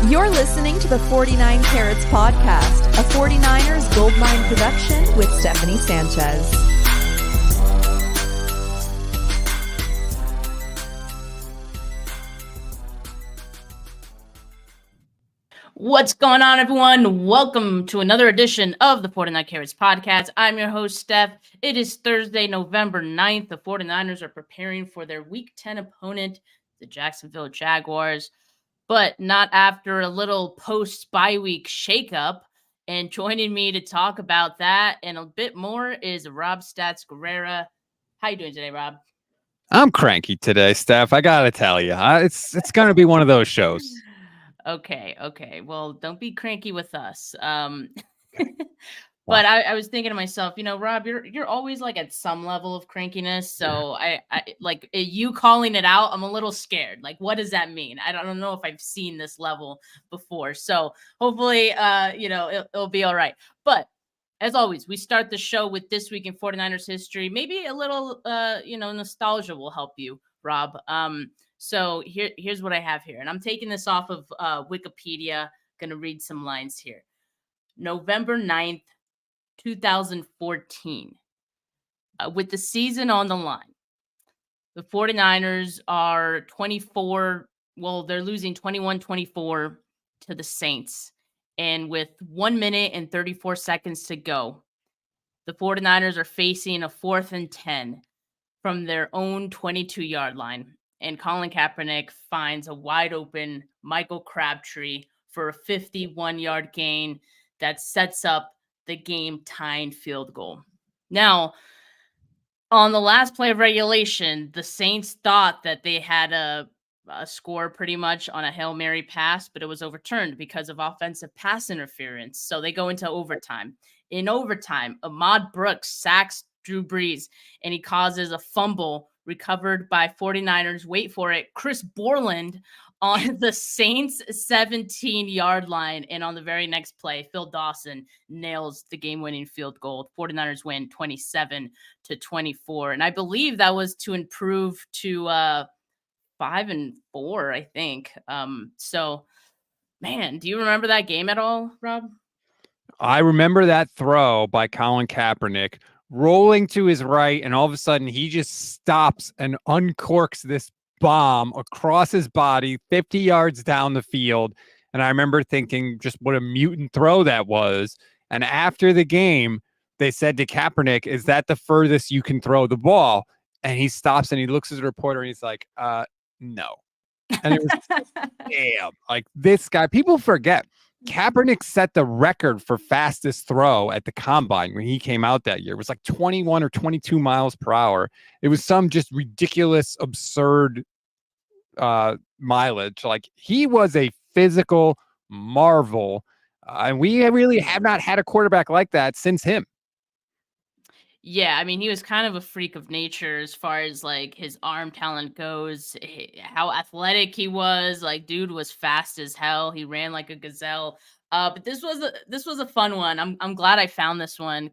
You're listening to the 49 Carats Podcast, a 49ers Goldmine production with Stephanie Sanchez. What's going on, everyone? Welcome to another edition of the 49 Carats Podcast. I'm your host, Steph. It is Thursday, November 9th. The 49ers are preparing for their Week 10 opponent, the Jacksonville Jaguars, but not after a little post-bye week shakeup. And joining me to talk about that and a bit more is Rob Stats Guerrera. How you doing today, Rob? I'm cranky today, Steph. I gotta tell you, it's gonna be one of those shows. Okay. Well, don't be cranky with us. But I was thinking to myself, Rob, you're always like at some level of crankiness. So I like you calling it out. I'm a little scared. Like, what does that mean? I don't know if I've seen this level before. So hopefully, it'll be all right. But as always, we start the show with This Week in 49ers History. Maybe a little, nostalgia will help you, Rob. So here's what I have here. And I'm taking this off of Wikipedia. Going to read some lines here. November 9th, 2014. With the season on the line, the 49ers are 24. Well, they're losing 21-24 to the Saints. And with 1 minute and 34 seconds to go, the 49ers are facing a 4th and 10 from their own 22-yard line. And Colin Kaepernick finds a wide open Michael Crabtree for a 51-yard gain that sets up the game-tying field goal. Now, on the last play of regulation, the Saints thought that they had a score pretty much on a Hail Mary pass, but it was overturned because of offensive pass interference. So they go into overtime. In overtime, Ahmad Brooks sacks Drew Brees, and he causes a fumble recovered by 49ers, wait for it, Chris Borland on the Saints 17-yard line. And on the very next play, Phil Dawson nails the game-winning field goal. 49ers win 27-24. And I believe that was to improve to 5-4, I think. So, man, do you remember that game at all, Rob? I remember that throw by Colin Kaepernick rolling to his right, and all of a sudden he just stops and uncorks this bomb across his body 50 yards down the field. And I remember thinking just what a mutant throw that was. And after the game, they said to Kaepernick, "Is that the furthest you can throw the ball?" And he stops and he looks at the reporter and he's like, no. And it was damn, like this guy, people forget Kaepernick set the record for fastest throw at the combine when he came out that year. It was like 21 or 22 miles per hour. It was some just ridiculous, absurd mileage. Like, he was a physical marvel. And we really have not had a quarterback like that since him. Yeah, I mean, he was kind of a freak of nature as far as like his arm talent goes, how athletic he was. Like, dude was fast as hell. He ran like a gazelle. But this was a fun one. I'm glad I found this one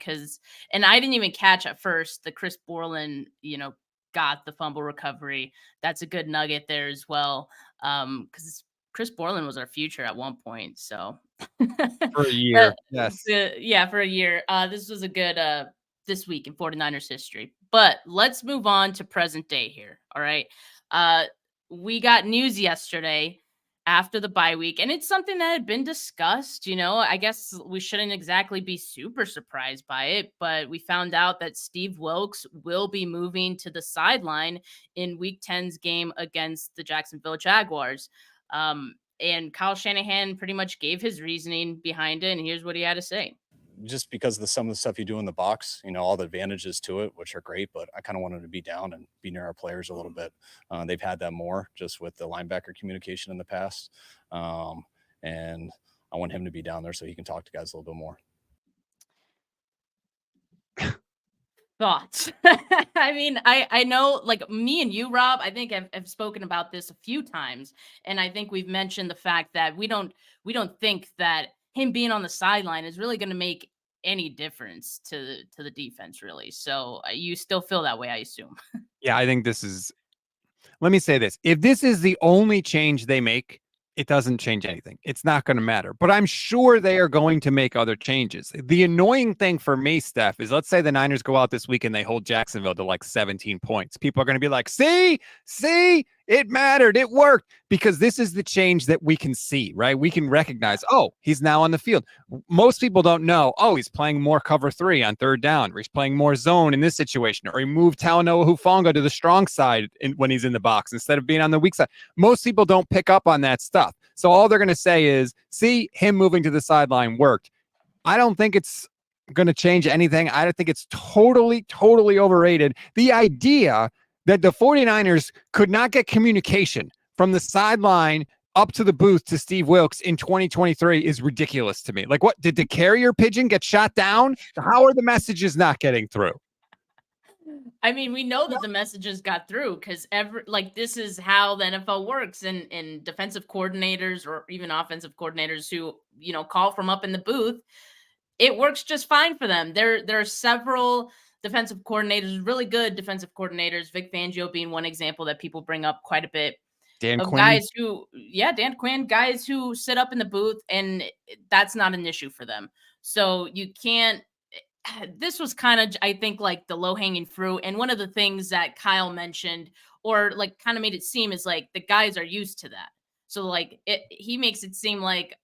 and I didn't even catch at first the Chris Borland, got the fumble recovery. That's a good nugget there as well. Because Chris Borland was our future at one point. So for a year, yes, for a year. This was a good This Week in 49ers history. But let's move on to present day here. All right. We got news yesterday after the bye week, and it's something that had been discussed. I guess we shouldn't exactly be super surprised by it, but we found out that Steve Wilks will be moving to the sideline in Week 10's game against the Jacksonville Jaguars. And Kyle Shanahan pretty much gave his reasoning behind it, and here's what he had to say. Just because of some of the stuff you do in the box, all the advantages to it, which are great, but I kind of wanted to be down and be near our players a little bit. They've had that more just with the linebacker communication in the past. And I want him to be down there so he can talk to guys a little bit more. Thoughts? I mean, I know, like, me and you, Rob, I think I've spoken about this a few times, and I think we've mentioned the fact that we don't think that him being on the sideline is really going to make any difference to the defense, really. So you still feel that way, I assume. Yeah, I think this is, let me say this. If this is the only change they make, it doesn't change anything. It's not going to matter. But I'm sure they are going to make other changes. The annoying thing for me, Steph, is let's say the Niners go out this week and they hold Jacksonville to like 17 points. People are going to be like, see, it mattered. It worked. Because this is the change that we can see, right? We can recognize, oh, he's now on the field. Most people don't know, oh, he's playing more cover 3 on third down, or he's playing more zone in this situation, or he moved Talanoa Hufanga to the strong side when he's in the box instead of being on the weak side. Most people don't pick up on that stuff. So all they're going to say is, see, him moving to the sideline worked. I don't think it's going to change anything. I think it's totally overrated. The idea that the 49ers could not get communication from the sideline up to the booth to Steve Wilks in 2023 is ridiculous to me. Like, what, did the carrier pigeon get shot down? How are the messages not getting through? I mean, we know that the messages got through because this is how the NFL works, and defensive coordinators or even offensive coordinators who, call from up in the booth, it works just fine for them. There are several defensive coordinators, really good defensive coordinators, Vic Fangio being one example that people bring up quite a bit. Dan Quinn. Dan Quinn, guys who sit up in the booth, and that's not an issue for them. So you can't. This was kind of, I think, like the low-hanging fruit. And one of the things that Kyle mentioned, or like kind of made it seem, is like the guys are used to that. So like he makes it seem like,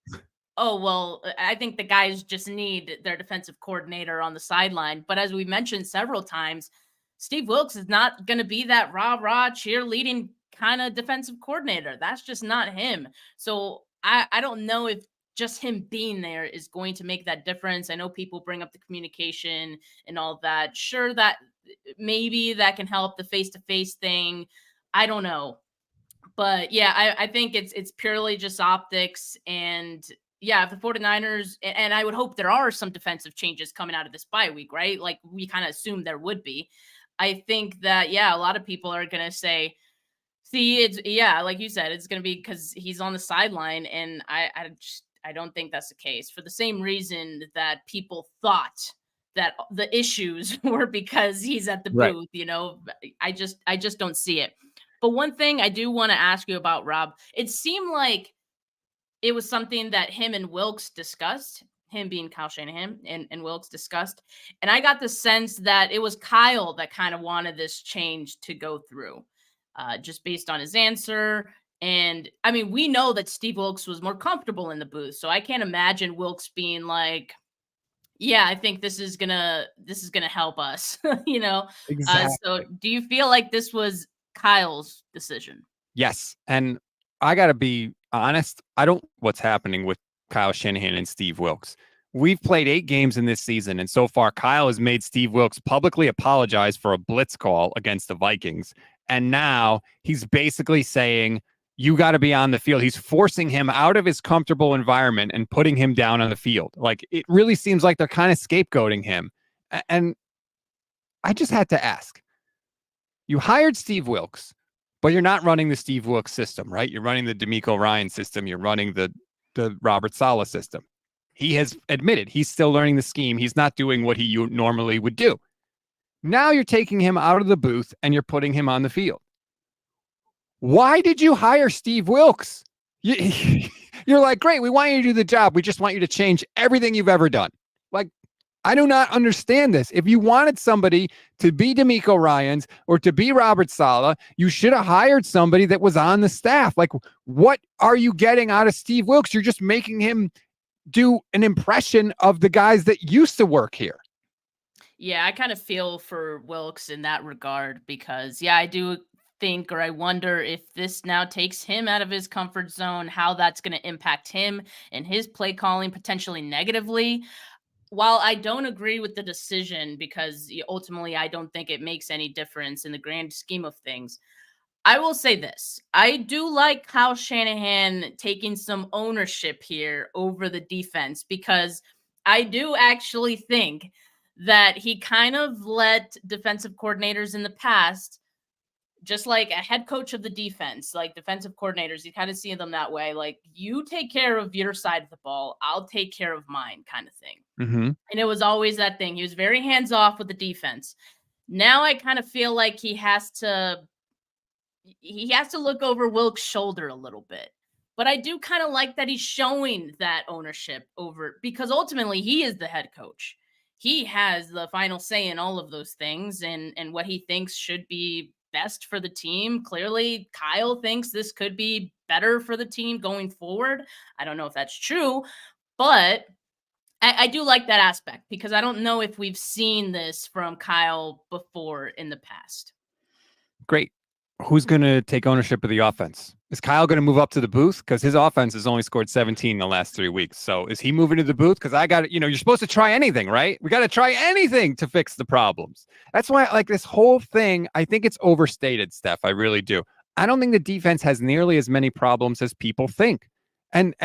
oh, well, I think the guys just need their defensive coordinator on the sideline. But as we mentioned several times, Steve Wilks is not going to be that rah-rah cheerleading kind of defensive coordinator. That's just not him. So I don't know if just him being there is going to make that difference. I know people bring up the communication and all that. Sure, that maybe that can help the face-to-face thing. I don't know. But yeah, I think it's purely just optics. And yeah, if the 49ers, and I would hope there are some defensive changes coming out of this bye week, right? Like we kind of assumed there would be. I think that, yeah, a lot of people are going to say, see, like you said, it's going to be because he's on the sideline. And I don't think that's the case, for the same reason that people thought that the issues were because he's at the booth. I just don't see it. But one thing I do want to ask you about, Rob, it seemed like it was something that him and Wilks discussed, him being Kyle Shanahan and Wilks discussed. And I got the sense that it was Kyle that kind of wanted this change to go through, just based on his answer. And I mean, we know that Steve Wilks was more comfortable in the booth, so I can't imagine Wilks being like, yeah, I think this is gonna help us, Exactly. So do you feel like this was Kyle's decision? Yes. And I got to be honest, I don't know what's happening with Kyle Shanahan and Steve Wilks. We've played 8 games in this season, and so far Kyle has made Steve Wilks publicly apologize for a blitz call against the Vikings. And now he's basically saying, you got to be on the field. He's forcing him out of his comfortable environment and putting him down on the field. Like, it really seems like they're kind of scapegoating him. And I just had to ask, you hired Steve Wilks, but you're not running the Steve Wilks system, right? You're running the DeMeco Ryans system. You're running the Robert Saleh system. He has admitted he's still learning the scheme. He's not doing what he normally would do. Now you're taking him out of the booth and you're putting him on the field. Why did you hire Steve Wilks? You're like, great, we want you to do the job. We just want you to change everything you've ever done. Like, I do not understand this. If you wanted somebody to be DeMeco Ryans or to be Robert Saleh, you should have hired somebody that was on the staff. Like, what are you getting out of Steve Wilks? You're just making him do an impression of the guys that used to work here. Yeah, I kind of feel for Wilks in that regard because, yeah, I do think, or I wonder if this now takes him out of his comfort zone, how that's going to impact him and his play calling potentially negatively. While I don't agree with the decision, because ultimately I don't think it makes any difference in the grand scheme of things, I will say this. I do like Kyle Shanahan taking some ownership here over the defense, because I do actually think that he kind of let defensive coordinators in the past, just like a head coach of the defense, like defensive coordinators, you kind of see them that way. Like, you take care of your side of the ball, I'll take care of mine, kind of thing. Mm-hmm. And it was always that thing. He was very hands off with the defense. Now I kind of feel like he has to look over Wilks' shoulder a little bit, But I do kind of like that he's showing that ownership over, because ultimately he is the head coach. He has the final say in all of those things, and what he thinks should be best for the team. Clearly, Kyle thinks this could be better for the team going forward. I don't know if that's true, but I do like that aspect because I don't know if we've seen this from Kyle before in the past. Great. Who's going to take ownership of the offense? Is Kyle going to move up to the booth? Because his offense has only scored 17 in the last 3 weeks. So is he moving to the booth? Because I got it. You're supposed to try anything, right? We got to try anything to fix the problems. That's why, like, this whole thing, I think it's overstated, Steph. I really do. I don't think the defense has nearly as many problems as people think. And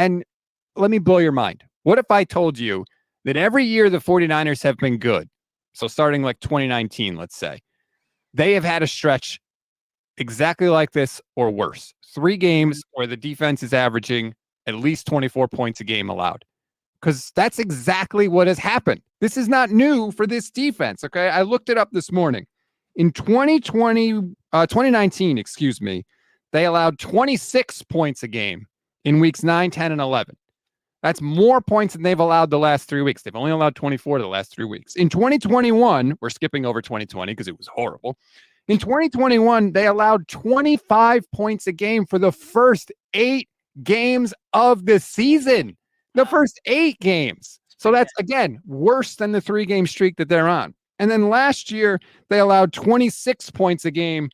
let me blow your mind. What if I told you that every year the 49ers have been good? So starting like 2019, let's say, they have had a stretch exactly like this or worse. 3 games where the defense is averaging at least 24 points a game allowed. Because that's exactly what has happened. This is not new for this defense, okay? I looked it up this morning. In 2019, they allowed 26 points a game in weeks 9, 10, and 11. That's more points than they've allowed the last 3 weeks. They've only allowed 24 the last 3 weeks. In 2021, we're skipping over 2020 because it was horrible. In 2021, they allowed 25 points a game for the first 8 games of the season. The first 8 games. So that's, again, worse than the 3-game streak that they're on. And then last year, they allowed 26 points a game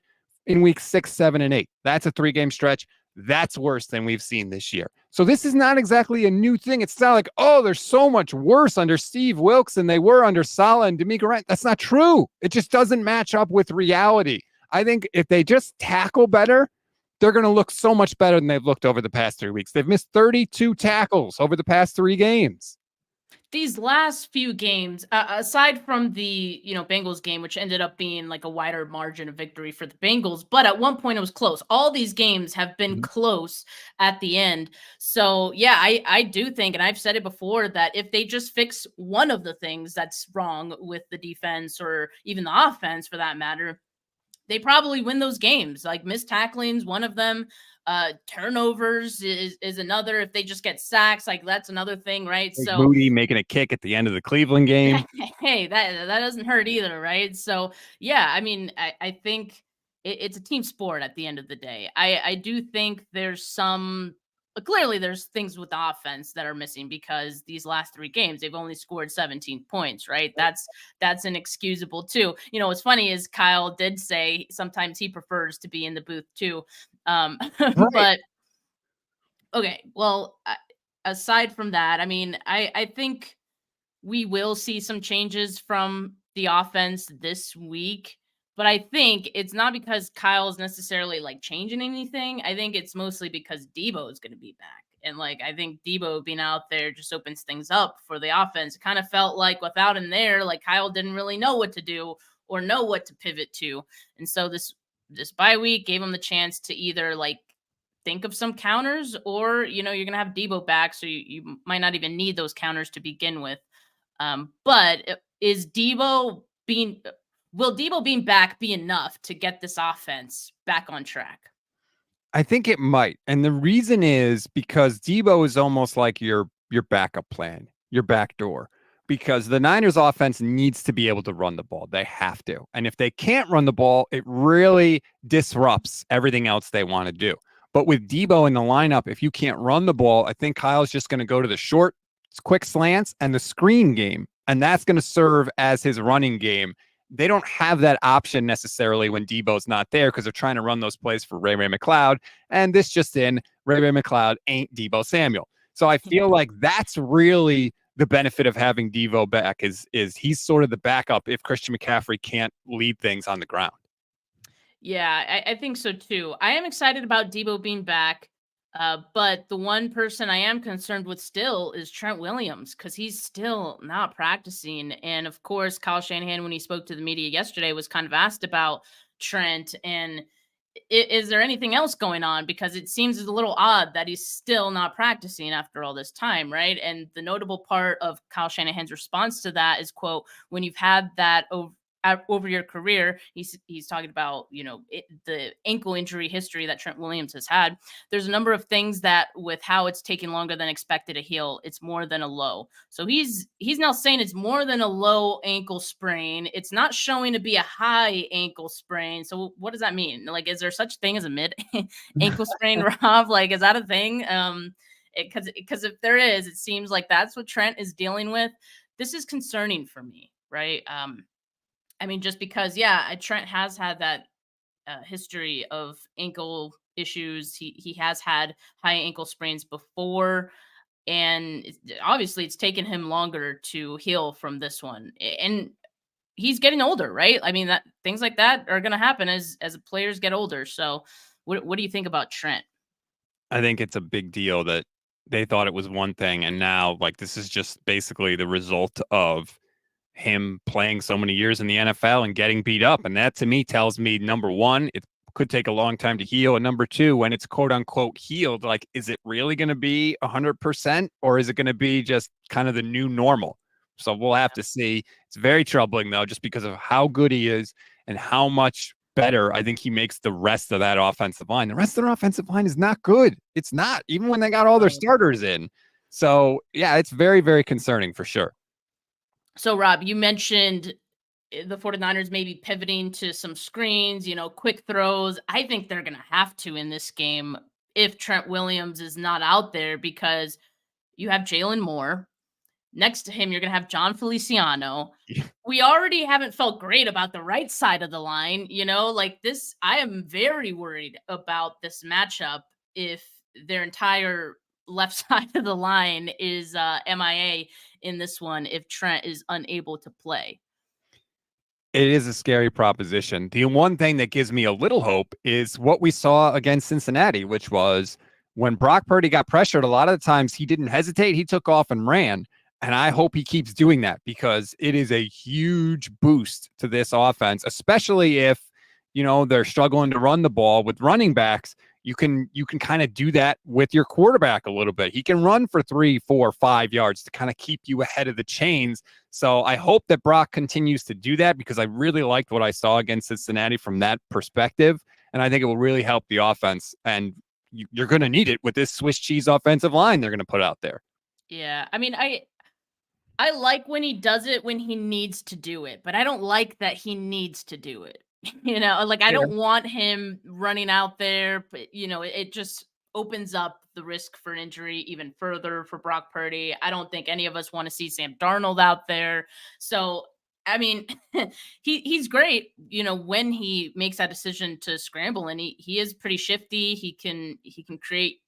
in weeks 6, 7, and 8. That's a 3-game stretch. That's worse than we've seen this year. So this is not exactly a new thing. It's not like, oh, they're so much worse under Steve Wilks than they were under Saleh and Guerrera. That's not true. It just doesn't match up with reality. I think if they just tackle better, they're going to look so much better than they've looked over the past 3 weeks. They've missed 32 tackles over the past 3 games. These last few games, aside from the Bengals game, which ended up being like a wider margin of victory for the Bengals, but at one point it was close. All these games have been close at the end. So yeah, I do think, and I've said it before, that if they just fix one of the things that's wrong with the defense or even the offense for that matter, they probably win those games. Like missed tacklings, one of them. Turnovers is another. If they just get sacks, like that's another thing, right? Like so Moody making a kick at the end of the Cleveland game. hey, that doesn't hurt either, right? So yeah, I mean, I think it's a team sport at the end of the day. I do think there's some clearly there's things with the offense that are missing because these last 3 games they've only scored 17 points, right? That's inexcusable too. What's funny is Kyle did say sometimes he prefers to be in the booth too. Right. But okay, well, aside from that, I mean, I think we will see some changes from the offense this week, but I think it's not because Kyle's necessarily like changing anything. I think it's mostly because Debo is going to be back. And like, I think Debo being out there just opens things up for the offense. It kind of felt like without him there, like Kyle didn't really know what to do or know what to pivot to. And so this bye week gave him the chance to either like think of some counters or, you're going to have Debo back. So you might not even need those counters to begin with. But will Debo being back be enough to get this offense back on track? I think it might. And the reason is because Debo is almost like your backup plan, your back door, because the Niners offense needs to be able to run the ball. They have to. And if they can't run the ball, it really disrupts everything else they want to do. But with Debo in the lineup, if you can't run the ball, I think Kyle's just going to go to the short, quick slants and the screen game. And that's going to serve as his running game. They don't have that option necessarily when Debo's not there because they're trying to run those plays for Ray McCloud. And this just in, Ray McCloud ain't Debo Samuel. So I feel like that's really the benefit of having Debo back is he's sort of the backup if Christian McCaffrey can't lead things on the ground. Yeah, I think so too. I am excited about Debo being back. But the one person I am concerned with still is Trent Williams because he's still not practicing. And of course, Kyle Shanahan, when he spoke to the media yesterday, was kind of asked about Trent and is there anything else going on? Because it seems a little odd that he's still not practicing after all this time, right? And the notable part of Kyle Shanahan's response to that is, quote, when you've had that over your career. He's talking about, the ankle injury history that Trent Williams has had. There's a number of things that with how it's taking longer than expected to heal, it's more than a low. So he's now saying it's more than a low ankle sprain. It's not showing to be a high ankle sprain. So what does that mean? Like, is there such thing as a mid ankle sprain, Rob? Like, is that a thing? Because if there is, it seems like that's what Trent is dealing with. This is concerning for me, right? I mean, just because, Trent has had that history of ankle issues. He has had high ankle sprains before, and obviously it's taken him longer to heal from this one. And he's getting older, right? I mean, that things like that are going to happen as players get older. So, what do you think about Trent? I think it's a big deal that they thought it was one thing, and now like this is just basically the result of him playing so many years in the NFL and getting beat up. And that to me tells me, number one, it could take a long time to heal. And number two, when it's quote unquote healed, like, is it really going to be 100% or is it going to be just kind of the new normal? So we'll have to see. It's very troubling though, just because of how good he is and how much better I think he makes the rest of that offensive line. The rest of their offensive line is not good. It's not, even when they got all their starters in. So yeah, it's very, very concerning for sure. So, Rob, you mentioned the 49ers maybe pivoting to some screens, quick throws. I think they're going to have to in this game if Trent Williams is not out there, because you have Jalen Moore. Next to him, you're going to have John Feliciano. We already haven't felt great about the right side of the line. Like this, I am very worried about this matchup if their entire left side of the line is MIA in this one, if Trent is unable to play. It is a scary proposition. The one thing that gives me a little hope is what we saw against Cincinnati, which was when Brock Purdy got pressured, a lot of the times he didn't hesitate. He took off and ran. And I hope he keeps doing that, because it is a huge boost to this offense, especially if, they're struggling to run the ball with running backs. You can kind of do that with your quarterback a little bit. He can run for 3, 4, 5 yards to kind of keep you ahead of the chains. So I hope that Brock continues to do that, because I really liked what I saw against Cincinnati from that perspective. And I think it will really help the offense. And you're going to need it with this Swiss cheese offensive line they're going to put out there. Yeah. I mean, I like when he does it when he needs to do it, but I don't like that he needs to do it. I don't want him running out there, but it just opens up the risk for injury even further for Brock Purdy. I don't think any of us want to see Sam Darnold out there. So, I mean, he's great, when he makes that decision to scramble, and he is pretty shifty. He can create,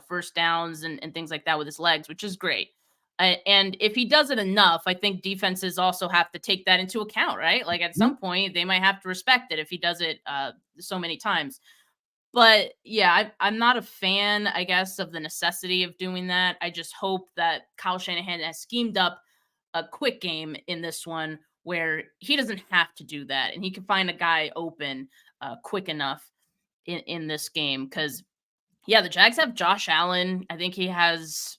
first downs and things like that with his legs, which is great. And if he does it enough, I think defenses also have to take that into account, right? Like at some point, they might have to respect it if he does it so many times. But yeah, I'm not a fan, I guess, of the necessity of doing that. I just hope that Kyle Shanahan has schemed up a quick game in this one where he doesn't have to do that, and he can find a guy open quick enough in this game. Because, the Jags have Josh Allen. I think he has,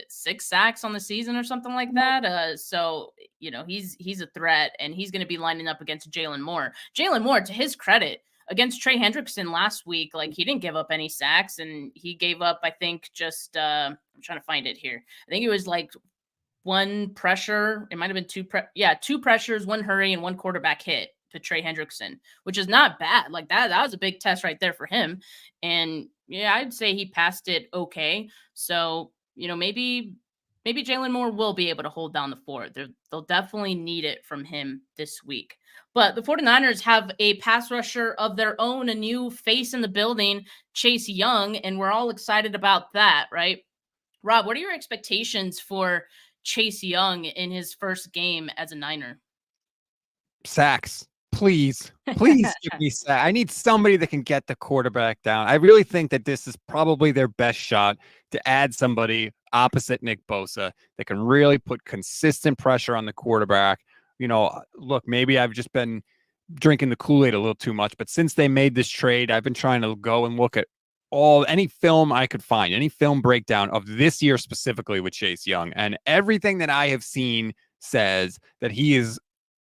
6 sacks on the season or something like that. So, he's a threat, and he's going to be lining up against Jalen Moore. Jalen Moore, to his credit, against Trey Hendrickson last week, like, he didn't give up any sacks, and he gave up, I think, just I'm trying to find it here. I think it was like one pressure. It might have been 2 pressures, 1 hurry, and 1 quarterback hit to Trey Hendrickson, which is not bad. Like that was a big test right there for him. And I'd say he passed it okay. So, maybe Jalen Moore will be able to hold down the fort. They'll definitely need it from him this week. But the 49ers have a pass rusher of their own, a new face in the building, Chase Young, and we're all excited about that, right? Rob, what are your expectations for Chase Young in his first game as a Niner? Sacks. Please give me sack. I need somebody that can get the quarterback down. I really think that this is probably their best shot to add somebody opposite Nick Bosa that can really put consistent pressure on the quarterback. Look, maybe I've just been drinking the Kool-Aid a little too much, but since they made this trade, I've been trying to go and look at any film I could find, any film breakdown of this year specifically with Chase Young. And everything that I have seen says that he is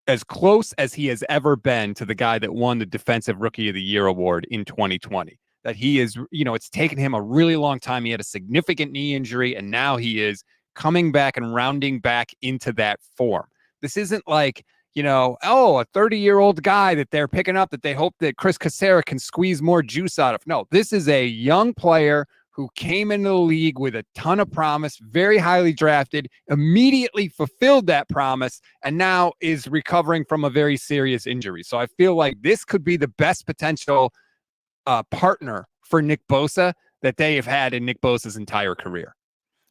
as close as he has ever been to the guy that won the Defensive Rookie of the Year award in 2020. That he is, it's taken him a really long time. He had a significant knee injury, and now he is coming back and rounding back into that form. This isn't like, a 30-year-old guy that they're picking up that they hope that Chris Casera can squeeze more juice out of. No, this is a young player who came into the league with a ton of promise, very highly drafted, immediately fulfilled that promise, and now is recovering from a very serious injury. So I feel like this could be the best potential partner for Nick Bosa that they have had in Nick Bosa's entire career.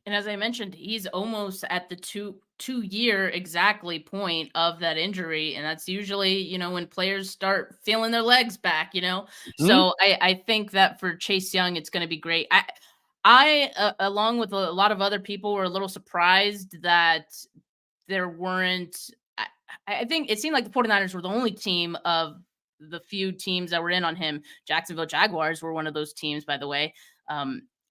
And as I mentioned, he's almost at the two-year exactly point of that injury. And that's usually, when players start feeling their legs back, Mm-hmm. So I think that for Chase Young, it's going to be great. I along with a lot of other people, were a little surprised that there weren't, I think it seemed like the 49ers were the only team of the few teams that were in on him. Jacksonville Jaguars were one of those teams, by the way,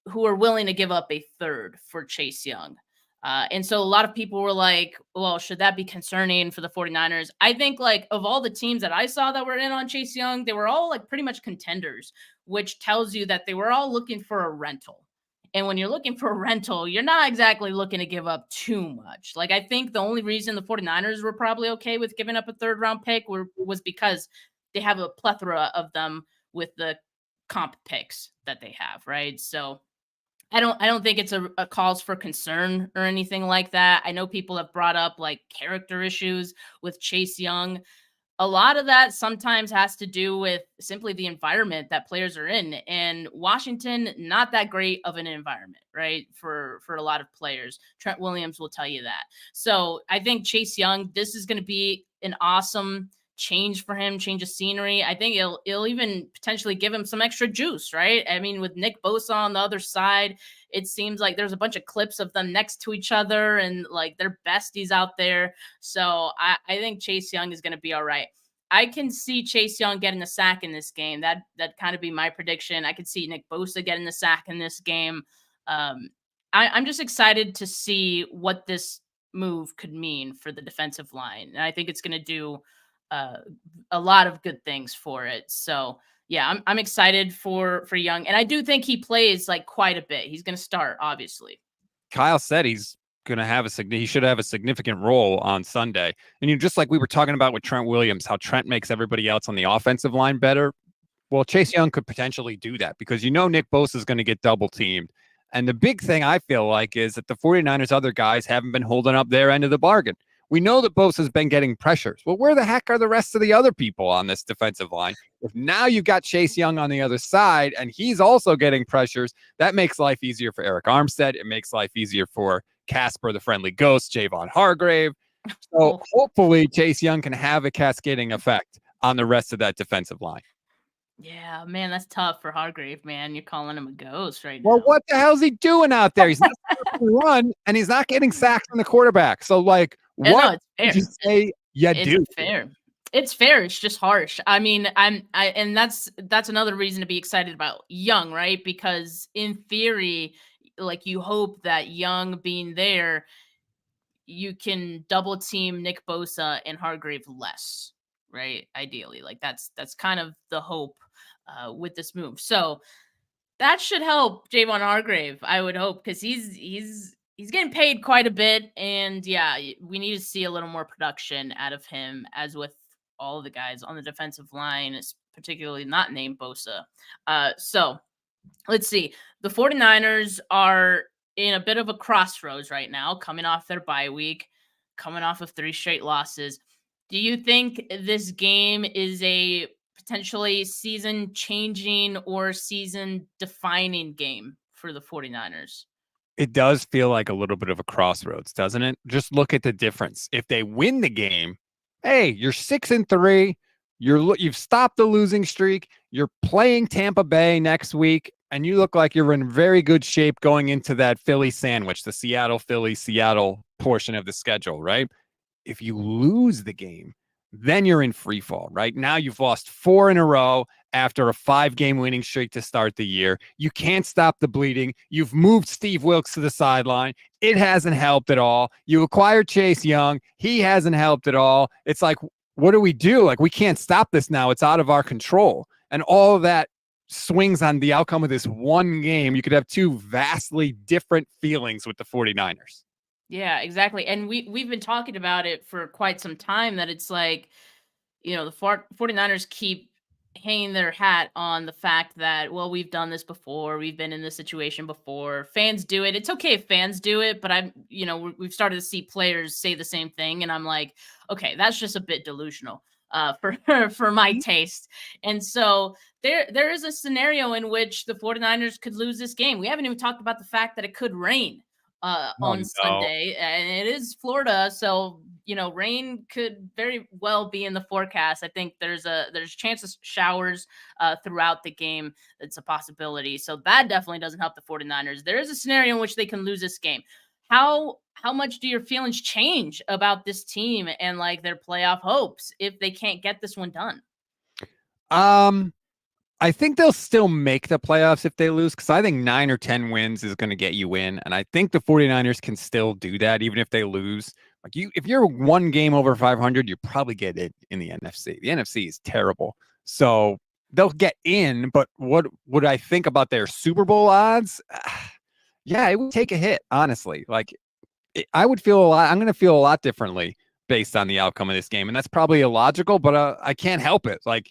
who are willing to give up a third for Chase Young. And so a lot of people were like, well, should that be concerning for the 49ers? I think like of all the teams that I saw that were in on Chase Young, they were all like pretty much contenders, which tells you that they were all looking for a rental. And when you're looking for a rental, you're not exactly looking to give up too much. Like, I think the only reason the 49ers were probably okay with giving up a third round pick was because they have a plethora of them with the comp picks that they have. Right. So I don't think it's a cause for concern or anything like that. I know people have brought up like character issues with Chase Young. A lot of that sometimes has to do with simply the environment that players are in. And Washington, not that great of an environment, right? For a lot of players. Trent Williams will tell you that. So I think Chase Young, this is going to be an awesome change for him, change of scenery. I think it'll even potentially give him some extra juice, right? I mean, with Nick Bosa on the other side, it seems like there's a bunch of clips of them next to each other and like they're besties out there. So I think Chase Young is going to be all right. I can see Chase Young getting a sack in this game. That'd kind of be my prediction. I could see Nick Bosa getting the sack in this game. I'm just excited to see what this move could mean for the defensive line. And I think it's going to do a lot of good things for it. So yeah, I'm excited for Young, and I do think he plays like quite a bit. He's going to start, obviously. Kyle said he's going to have he should have a significant role on Sunday. And just like we were talking about with Trent Williams, how Trent makes everybody else on the offensive line better. Well, Chase Young could potentially do that because Nick Bosa is going to get double teamed. And the big thing I feel like is that the 49ers other guys haven't been holding up their end of the bargain. We know that Bosa's been getting pressures. Well, where the heck are the rest of the other people on this defensive line? If now you've got Chase Young on the other side and he's also getting pressures, that makes life easier for Eric Armstead. It makes life easier for Casper, the friendly ghost, Javon Hargrave. So hopefully Chase Young can have a cascading effect on the rest of that defensive line. Yeah, man, that's tough for Hargrave, man. You're calling him a ghost right now. Well, what the hell's he doing out there? He's not run and he's not getting sacks from the quarterback. So like, what did you say? Yeah, dude. Fair. It's fair. It's just harsh. I mean, and that's another reason to be excited about Young, right? Because in theory, like you hope that Young being there, you can double team Nick Bosa and Hargrave less, right? Ideally, like that's kind of the hope with this move. So that should help Javon Hargrave, I would hope, because he's getting paid quite a bit, and yeah, we need to see a little more production out of him, as with all the guys on the defensive line, particularly not named Bosa. So let's see. The 49ers are in a bit of a crossroads right now, coming off their bye week, coming off of 3 straight losses. Do you think this game is a potentially season-changing or season-defining game for the 49ers? It does feel like a little bit of a crossroads, doesn't it? Just look at the difference. If they win the game, hey, you're 6-3. You've stopped the losing streak. You're playing Tampa Bay next week, and you look like you're in very good shape going into that Philly sandwich, the Seattle portion of the schedule, right? If you lose the game, then you're in free fall. Right now, you've lost 4 in a row after a 5-game winning streak to start the year. You can't stop the bleeding. You've moved Steve Wilks to the sideline. It hasn't helped at all. You acquired Chase Young. He hasn't helped at all. It's like, what do we do? Like, we can't stop this now. It's out of our control. And all of that swings on the outcome of this one game. You could have 2 vastly different feelings with the 49ers. Yeah, exactly. And we've been talking about it for quite some time, that it's like, the 49ers keep hanging their hat on the fact that, well, we've done this before. We've been in this situation before. Fans do it. It's okay if fans do it, but we've started to see players say the same thing. And I'm like, okay, that's just a bit delusional for my taste. And so there is a scenario in which the 49ers could lose this game. We haven't even talked about the fact that it could rain on Sunday, and it is Florida, so rain could very well be in the forecast. I think there's chances showers throughout the game. It's a possibility, so that definitely doesn't help the 49ers. There is a scenario in which they can lose this game. How much do your feelings change about this team and like their playoff hopes if they can't get this one done? I think they'll still make the playoffs if they lose, because I think 9 or 10 wins is going to get you in. And I think the 49ers can still do that, even if they lose. Like, if you're 1 game over 500, you probably get it in the NFC. The NFC is terrible. So they'll get in. But what would I think about their Super Bowl odds? Yeah, it would take a hit, honestly. Like, I'm going to feel a lot differently based on the outcome of this game. And that's probably illogical, but I can't help it. Like,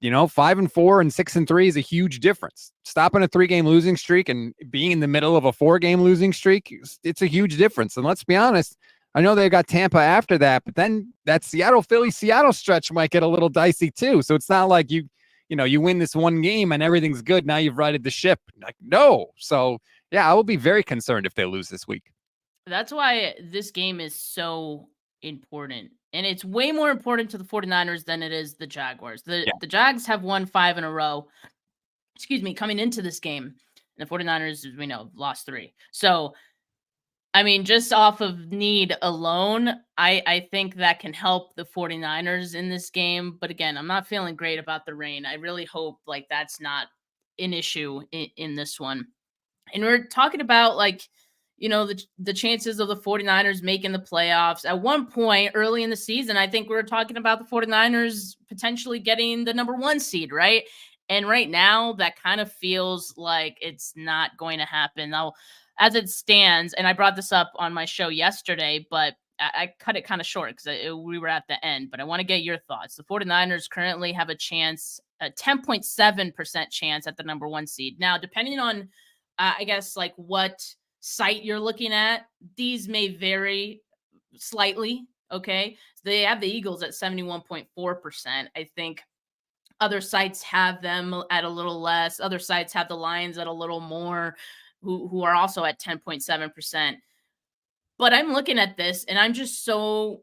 5-4 and 6-3 is a huge difference. Stopping a 3-game losing streak and being in the middle of a 4-game losing streak, it's a huge difference. And let's be honest, I know they got Tampa after that, but then that Seattle stretch might get a little dicey too. So it's not like you win this 1 game and everything's good. Now you've righted the ship. Like, no. So yeah, I will be very concerned if they lose this week. That's why this game is so important. And it's way more important to the 49ers than it is the Jaguars. The Jags have won 5 in a row, coming into this game. And the 49ers, as we know, lost 3. So, I mean, just off of need alone, I think that can help the 49ers in this game. But again, I'm not feeling great about the rain. I really hope like that's not an issue in this one. And we're talking about the chances of the 49ers making the playoffs. At one point early in the season, I think we were talking about the 49ers potentially getting the number 1 seed, right? And right now, that kind of feels like it's not going to happen. Now, as it stands, and I brought this up on my show yesterday, but I cut it kind of short because we were at the end, but I want to get your thoughts. The 49ers currently have a 10.7% chance at the number 1 seed. Now, depending on, I guess, like what site you're looking at, these may vary slightly. Okay. So they have the Eagles at 71.4%. I think other sites have them at a little less. Other sites have the Lions at a little more, who are also at 10.7%. But I'm looking at this and I'm just so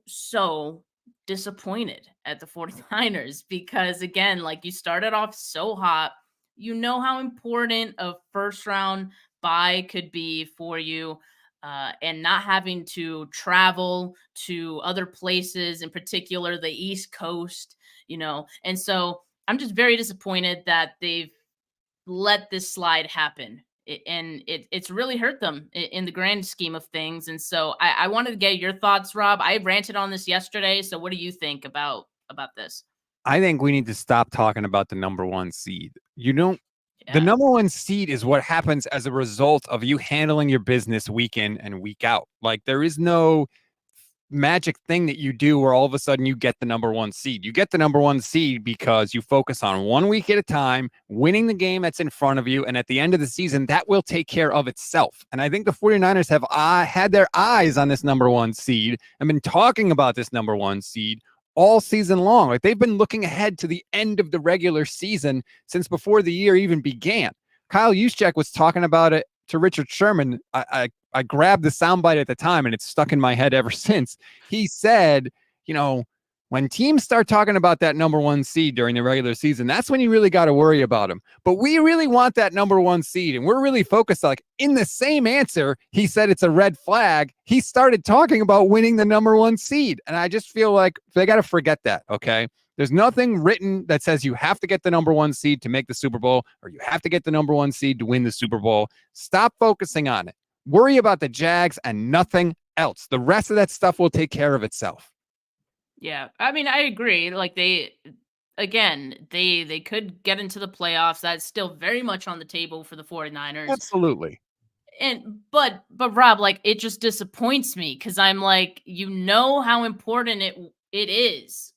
disappointed at the 49ers because, again, like you started off so hot. You know how important a first round bye could be for you, and not having to travel to other places, in particular the East Coast, and so I'm just very disappointed that they've let this slide happen, and it's really hurt them in the grand scheme of things. And so I wanted to get your thoughts, Rob. I ranted on this yesterday, so what do you think about this? I think we need to stop talking about the number 1 seed. The number 1 seed is what happens as a result of you handling your business week in and week out. Like, there is no magic thing that you do where all of a sudden you get the number 1 seed. You get the number 1 seed because you focus on 1 week at a time, winning the game that's in front of you. And at the end of the season, that will take care of itself. And I think the 49ers have had their eyes on this number 1 seed and been talking about this number 1 seed all season long. Like, they've been looking ahead to the end of the regular season since before the year even began. Kyle Juszczyk was talking about it to Richard Sherman. I grabbed the soundbite at the time and it's stuck in my head ever since. He said, When teams start talking about that number 1 seed during the regular season, that's when you really got to worry about them. But we really want that number 1 seed, and we're really focused. Like in the same answer, he said it's a red flag. He started talking about winning the number 1 seed, and I just feel like they got to forget that. Okay, there's nothing written that says you have to get the number 1 seed to make the Super Bowl, or you have to get the number 1 seed to win the Super Bowl. Stop focusing on it. Worry about the Jags and nothing else. The rest of that stuff will take care of itself. Yeah, I mean, I agree. Like they could get into the playoffs. That's still very much on the table for the 49ers. Absolutely. But Rob, like it just disappoints me because I'm like, how important it is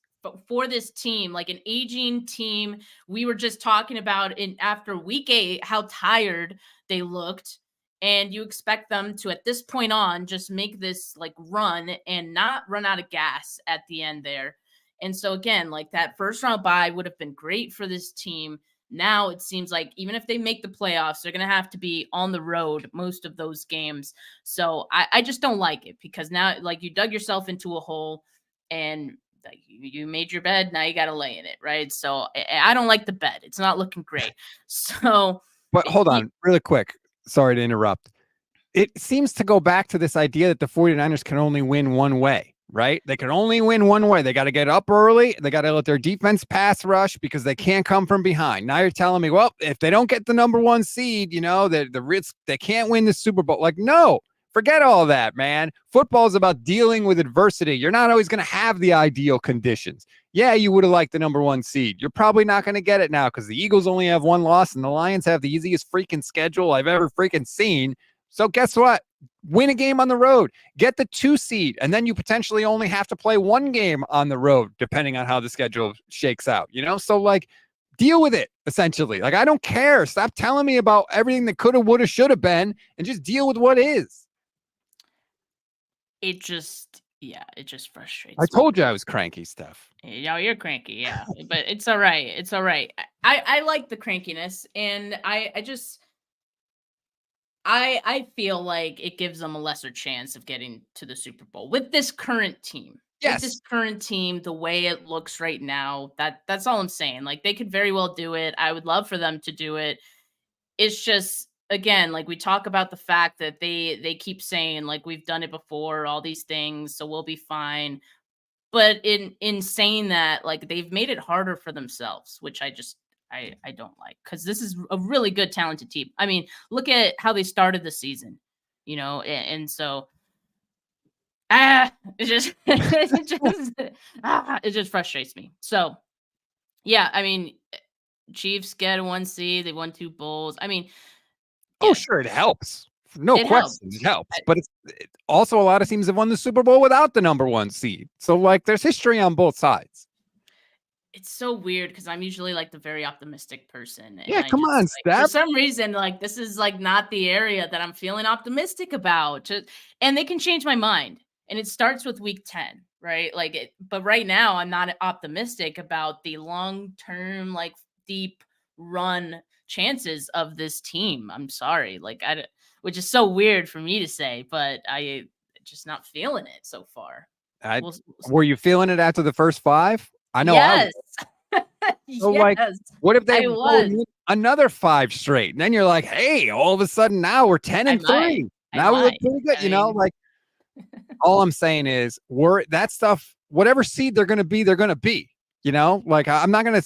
for this team, like an aging team. We were just talking about after week 8 how tired they looked. And you expect them to, at this point on, just make this like run and not run out of gas at the end there. And so again, like that first round bye would have been great for this team. Now it seems like even if they make the playoffs, they're going to have to be on the road most of those games. So I just don't like it because now like you dug yourself into a hole and you made your bed. Now you got to lay in it. Right. So I don't like the bed. It's not looking great. So, but hold on really quick. Sorry to interrupt. It seems to go back to this idea that the 49ers can only win one way, right? They can only win one way. They got to get up early. They got to let their defense pass rush because they can't come from behind. Now you're telling me, well, if they don't get the number 1 seed, the risk they can't win the Super Bowl. Like, no, forget all that, man. Football is about dealing with adversity. You're not always going to have the ideal conditions. Yeah, you would have liked the number 1 seed. You're probably not going to get it now because the Eagles only have 1 loss and the Lions have the easiest freaking schedule I've ever freaking seen. So guess what? Win a game on the road. Get the 2 seed, and then you potentially only have to play 1 game on the road, depending on how the schedule shakes out. So like, deal with it, essentially. Like, I don't care. Stop telling me about everything that could have, would have, should have been, and just deal with what is. It just frustrates me. I told you I was cranky, Steph. You're cranky, yeah. But it's all right. It's all right. I like the crankiness, and I feel like it gives them a lesser chance of getting to the Super Bowl with this current team. Yes. With this current team, the way it looks right now, that's all I'm saying. Like they could very well do it. I would love for them to do it. It's just, again, like we talk about the fact that they keep saying like we've done it before, all these things, so we'll be fine. But in saying that, like they've made it harder for themselves, which I don't like because this is a really good, talented team. I mean, look at how they started the season, and so it just frustrates me. So, yeah, I mean, Chiefs get a 1 seed, they won 2 bowls. I mean, oh, sure, it helps. No question, it helps. But it's also a lot of teams have won the Super Bowl without the number 1 seed. So, like, there's history on both sides. It's so weird because I'm usually like the very optimistic person. And yeah, come on, Steph. For some reason, like this is like not the area that I'm feeling optimistic about. And they can change my mind. And it starts with week 10, right? But right now I'm not optimistic about the long-term, like deep run chances of this team. I'm sorry. Which is so weird for me to say, but I just not feeling it so far. Were you feeling it after the first 5? I know. Yes. So like, what if they another 5 straight? And then you're like, hey, all of a sudden now we're 10-3. Now we look pretty good. Like all I'm saying is that stuff, whatever seed they're gonna be, they're gonna be. Like I'm not gonna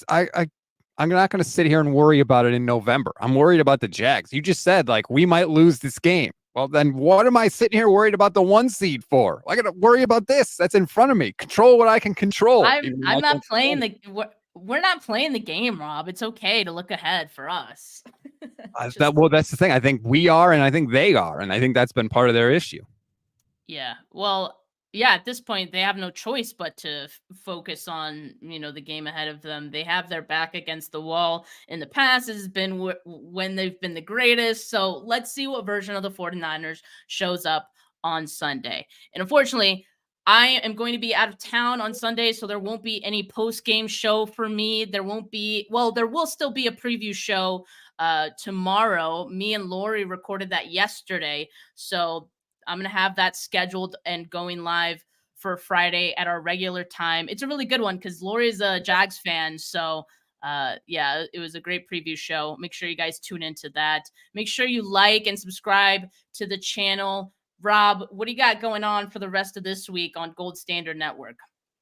sit here and worry about it in November. I'm worried about the Jags. You just said like we might lose this game. Well, then what am I sitting here worried about the 1 seed for? I got to worry about this. That's in front of me. Control what I can control. I'm not playing we're not playing the game, Rob. It's okay to look ahead for us. That's the thing. I think we are, and I think they are, and I think that's been part of their issue. Yeah. Well, yeah, at this point, they have no choice but to focus on, the game ahead of them. They have their back against the wall. In the past, has been when they've been the greatest. So let's see what version of the 49ers shows up on Sunday. And unfortunately, I am going to be out of town on Sunday, so there won't be any post-game show for me. There will still be a preview show tomorrow. Me and Lori recorded that yesterday. So I'm going to have that scheduled and going live for Friday at our regular time. It's a really good one because Lori's a Jags fan. So yeah, it was a great preview show. Make sure you guys tune into that. Make sure you like and subscribe to the channel. Rob, what do you got going on for the rest of this week on Gold Standard Network?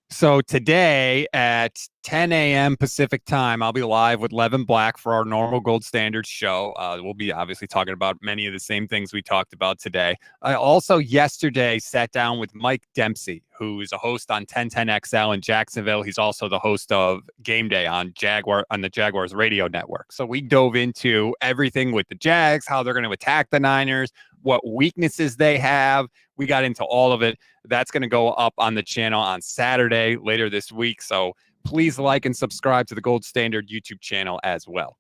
So today at 10 a.m. Pacific time, I'll be live with Levin Black for our normal Gold Standard show. We'll be obviously talking about many of the same things we talked about today. I also yesterday sat down with Mike Dempsey, who is a host on 1010XL in Jacksonville. He's also the host of Game Day on the Jaguars radio network. So we dove into everything with the Jags, how they're going to attack the Niners, what weaknesses they have. We got into all of it. That's going to go up on the channel on Saturday later this week. So please like and subscribe to the Gold Standard YouTube channel as well.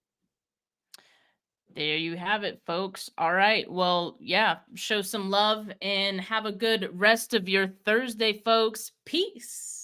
There you have it, folks. All right. Well, yeah, show some love and have a good rest of your Thursday, folks. Peace.